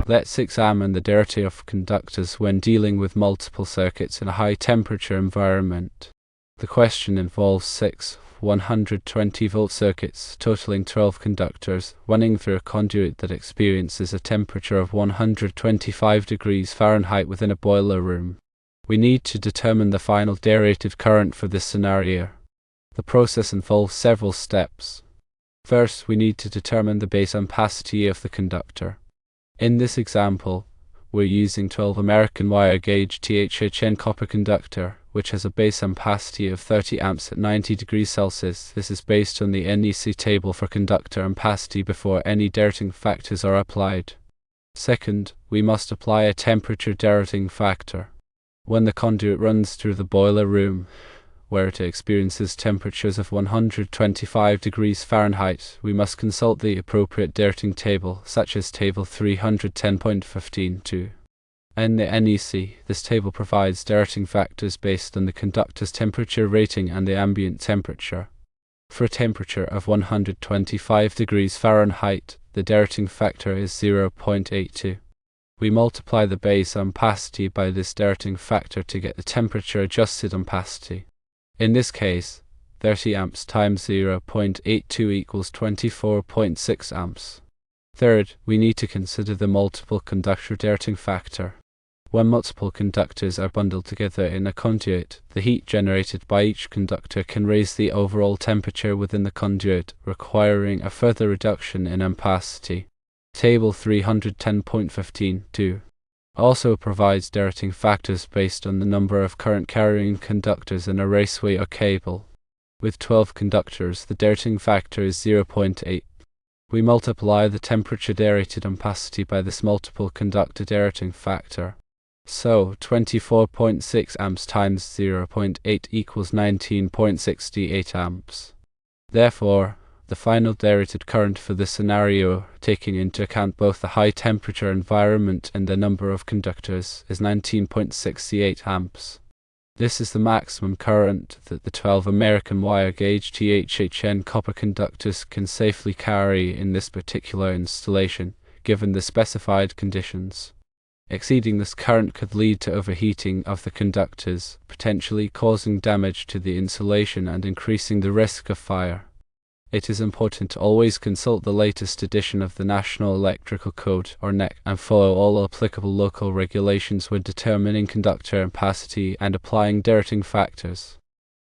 Let's examine the derating of conductors when dealing with multiple circuits in a high-temperature environment. The question involves 6 120-volt circuits totaling 12 conductors running through a conduit that experiences a temperature of 125 degrees Fahrenheit within a boiler room. We need to determine the final derated current for this scenario. The process involves several steps. First, we need to determine the base ampacity of the conductor. In this example, we're using 12 American wire gauge THHN copper conductor, which has a base ampacity of 30 amps at 90 degrees Celsius. This is based on the NEC table for conductor ampacity before any derating factors are applied. Second, we must apply a temperature derating factor. When the conduit runs through the boiler room, where it experiences temperatures of 125 degrees Fahrenheit, we must consult the appropriate derating table, such as table 310.15.2. In the NEC, this table provides derating factors based on the conductor's temperature rating and the ambient temperature. For a temperature of 125 degrees Fahrenheit, the derating factor is 0.82. We multiply the base ampacity by this derating factor to get the temperature adjusted ampacity. In this case, 30 amps times 0.82 equals 24.6 amps. Third, we need to consider the multiple conductor derating factor. When multiple conductors are bundled together in a conduit, the heat generated by each conductor can raise the overall temperature within the conduit, requiring a further reduction in ampacity. Table 310.15.2 also provides derating factors based on the number of current-carrying conductors in a raceway or cable. With 12 conductors, the derating factor is 0.8. We multiply the temperature derated ampacity by this multiple conductor derating factor. So, 24.6 amps times 0.8 equals 19.68 amps. Therefore, the final derated current for this scenario, taking into account both the high temperature environment and the number of conductors, is 19.68 amps. This is the maximum current that the 12 American wire gauge THHN copper conductors can safely carry in this particular installation, given the specified conditions. Exceeding this current could lead to overheating of the conductors, potentially causing damage to the insulation and increasing the risk of fire. It is important to always consult the latest edition of the National Electrical Code, or NEC, and follow all applicable local regulations when determining conductor ampacity and applying derating factors.